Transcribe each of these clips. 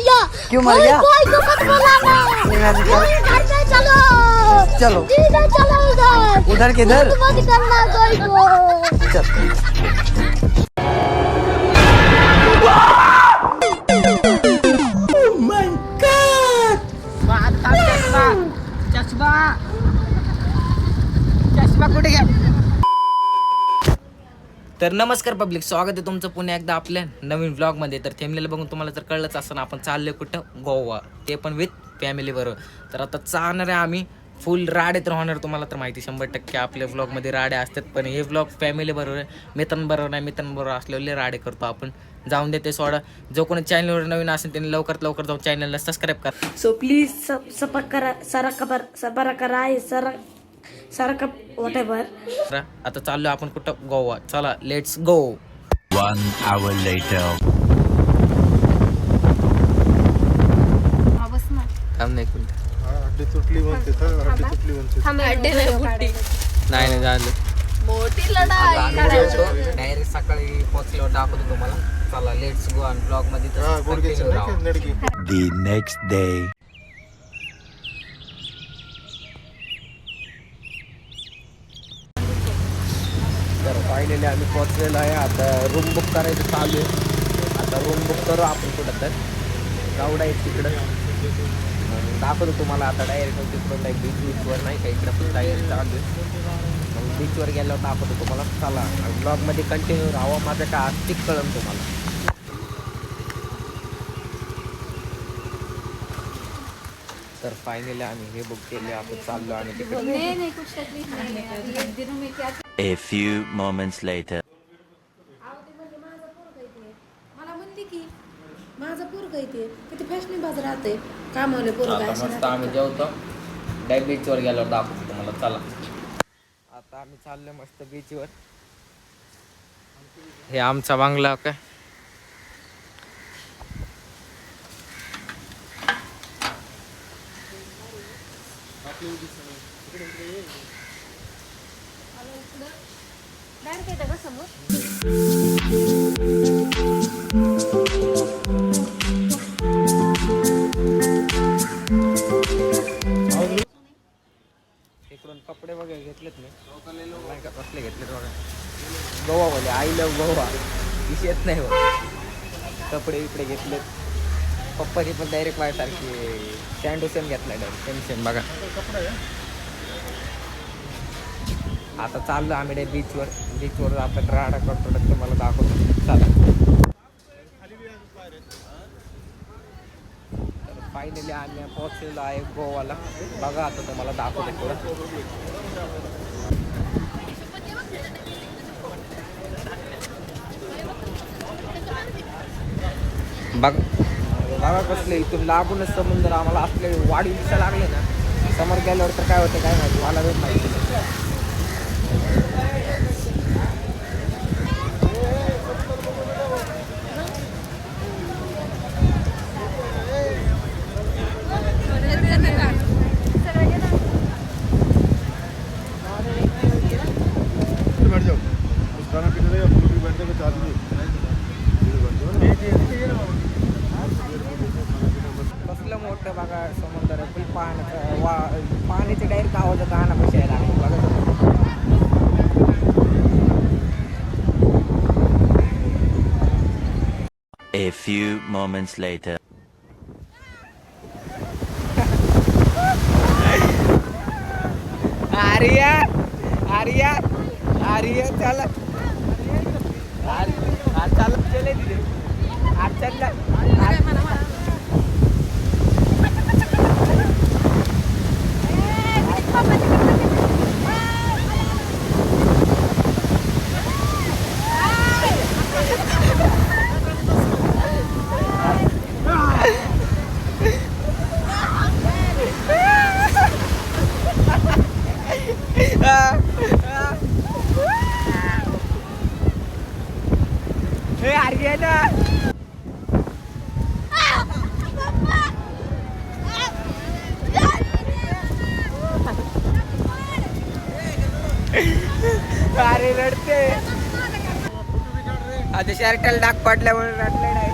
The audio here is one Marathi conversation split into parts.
भैया क्यों मर गया? कोई को मत बुलाना। घर में चलो। चलो इधर चलो उधर। उधर किधर? मत करना कोई को। चल चष्मा कुठे घ्या. तर नमस्कार पब्लिक, स्वागत आहे तुमचं पुन्हा एकदा आपल्या नवीन व्लॉगमध्ये. तर थेमलेलं बघून तुम्हाला जर कळलंच असं आपण चाललोय कुठं, गोवा, ते पण विथ फॅमिली बरोबर. तर आता चालणार आहे आम्ही फुल राडेत राहणार. तुम्हाला तर माहिती 100% आपल्या व्लॉगमध्ये राडे असतात, पण हे व्लॉग फॅमिली बरोबर आहे, मित्रांबरोबर नाही. मित्रांबरोबर असलेले राडे करतो आपण. जाऊन देते सोडा. जो कोणी चॅनलवर नवीन असेल त्यांनी लवकरात लवकर जाऊन चॅनलला सबस्क्राईब करा. सो प्लीज सारखा whatever. आता चाललो आपण कुठं, गोवा. चला लेट्स गो. 1 hour later. थांब नाही कुठे. अड्डी तुटली म्हणते नाही झालं. मोठी लढाई. डायरेक्ट सकाळी पोहोचल्यावर दाखवतो तुम्हाला. चला लेट्स गो. आणि ब्लॉग मध्ये The next day. तर फायनली आम्ही पोहोचलेलो आहे. आता रूम बुक करायचं चालू आहे. आता रूम बुक करू आपण कुठं तर. गावडा आहे तिकडं. दाखवतो तुम्हाला आता डायरेक्ट तिकडून नाही बीचवर नाही का, इकडं पण डायरेक्ट चालू आहे. मग बीचवर गेल्यावर दाखवतो तुम्हाला. चला ब्लॉगमध्ये कंटिन्यू राहावं. माझं काय आस्तिक कळलं तुम्हाला. तर फायनली आम्ही हे बुक केले. आपण चाललो आणि तिकडे. A few moments later. मला म्हणली की माझं पोरग येते किती फॅशनी बाज राहते कामावले पोरग. आता मस्त आम्ही जेवतो. डायरेक्ट बीचवर गेल्यावर दाखवतो तुम्हाला. चला आता आम्ही चाललो मस्त बीचवर. हे आमचा बांगला काय. इकडून कपडे वगैरे घेतलेत मी. नाही का कसले घेतलेत बघा. गोवा बोले, आय लव गोवा. विषयच नाही बघ. कपडे इकडे घेतलेत. पप्पाची पण डायरेक्ट माझ्यासारखी सँडोसेन घेतलाय डायरेक्ट. टेन्शन बघा. आता चाललो आम्ही डे बीचवर आपण राडा करतो. तुम्हाला दाखवतो. चला. तर फायनली आम्ही पोहोचलेलो आहे गोवाला. बघा आता तुम्हाला दाखवतो पुढं. बघा कसले इथून लागूनच समुद्र आम्हाला असले वाढी दिसायला लागले ना. समोर गेल्यावर तर काय होतं काय माहिती, मला वेळ माहिती. बैठ जाओ. कुछ खाना पीने का फूल भी बैठने का चार्ज नहीं. कसलं मोठं बघा समुद्र आहे. फुल पाण्याचं पाण्याचे डायरेक्ट आवाज काना कशी यायला लागले बघा. A few moments later. Arya चला. चालत चले तिथे. अरे रडते. आता शर्टाला डाग पडल्यामुळे रडले नाही.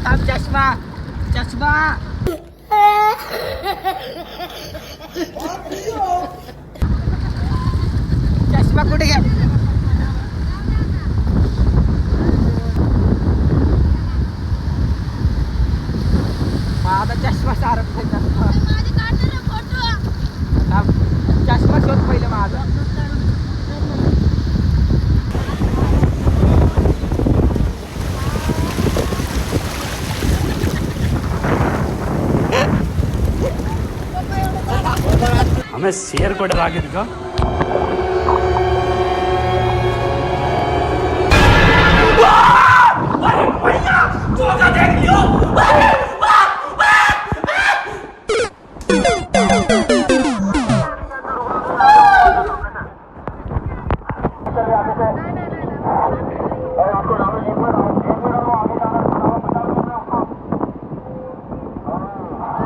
थांब चष्मा चष्मा चष्मा कुठे घ्या माझा चष्मा सारं चष्मा शोध पहिले माझा हमें शेर को डरा के दिखा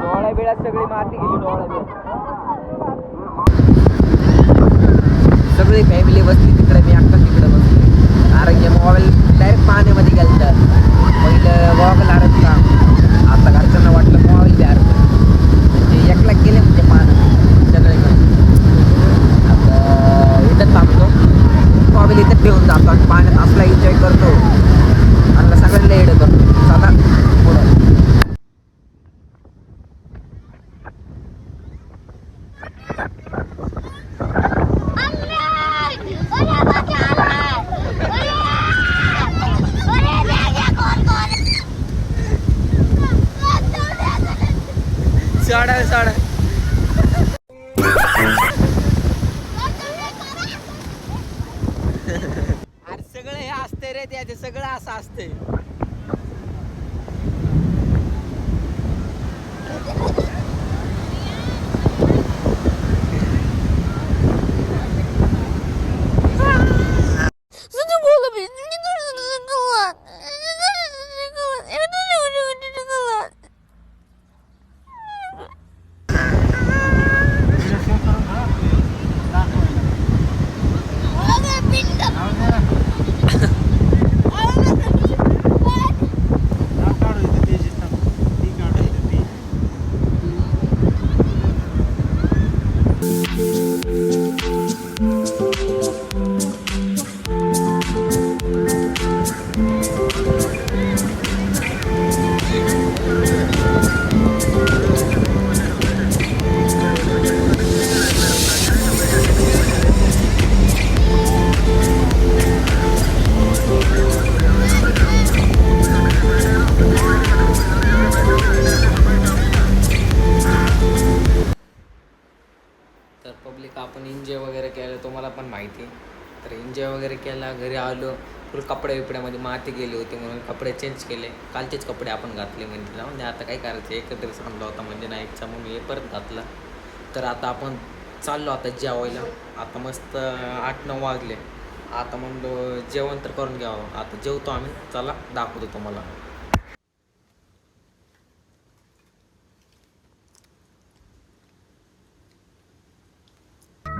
डोळ्या बिळ्यात सगळी माती गेली डोळ्या बिळ्यात सगळी फॅमिली बसली तिकडे मी अक्का तिकडे बसली कारण की मोबाईल डायरेक्ट पाण्यामध्ये गेलता पहिलं मोबाईल अडकला आता घरच्यांना वाटलं मोबाईल बी अडकला म्हणजे एकला गेले म्हणजे पाण्यात सगळे आता इथं थांबतो मोबाईल इथं ठेवून जातो आणि पाण्यात असला एन्जॉय करतो आणि सगळ्यांना एड करतो चला पुढं साडा साडा अरे सगळं हे असते रे ते सगळं असं असते तर पब्लिक आपण एन्जॉय वगैरे केलं तुम्हाला पण माहिती तर एन्जॉय वगैरे केला घरी आलो फुल कपडे बिपड्यामध्ये माती गेली होती म्हणून कपडे चेंज केले कालचेच कपडे आपण घातले म्हणजे म्हणजे आता काय करायचं एक ड्रेस आणला होता म्हणजे नाईटचा म्हणून हे परत घातला तर आता आपण चाललो आता जेवायला आता मस्त 8-9 वाजले आता म्हणलो जेवण तर करून घ्यावं आता जेवतो आम्ही चला दाखवतो तुम्हाला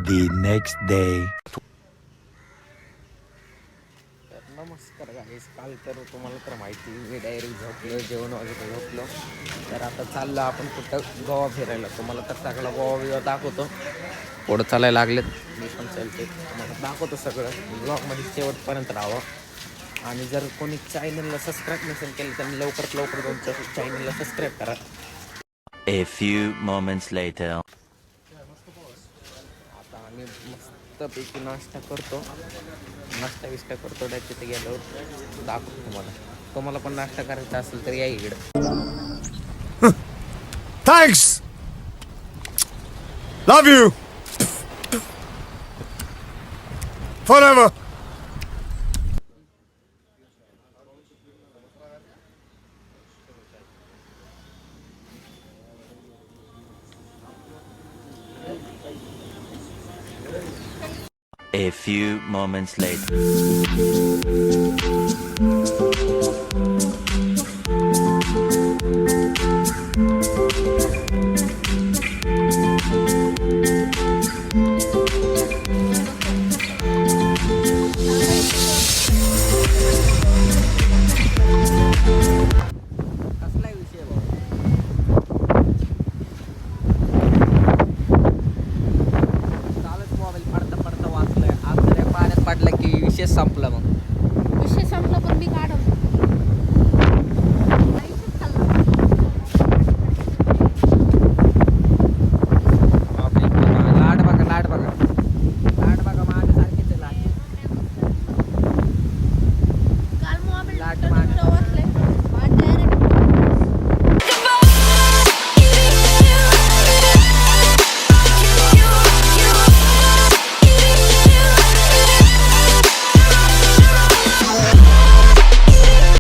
The next day. नमस्कार गाईस काल तर तुम्हाला तर माहिती मी डायरेक्ट झोपलो जेवण वगैरे झोपलो तर आता चाललो आपण कुठं गोवा फिरायला तुम्हाला तर सगळा गोवा बिवा दाखवतो पुढं चालायला लागलेत मी पण चालते तुम्हाला दाखवतो सगळं ब्लॉगमध्ये शेवटपर्यंत राहावं आणि जर कोणी चॅनलला सबस्क्राईब नसेल केलं तर लवकरात लवकर तुमच्या चॅनलला सबस्क्राईब करा. A few moments later. आता आम्ही मस्तपैकी नाश्ता करतो बिष्टा करतो तिथे गेल्यावर दाखवतो तुम्हाला पण नाश्ता करायचा असेल तर या इकडं. Thanks. Love you. Forever. A few moments later. मागे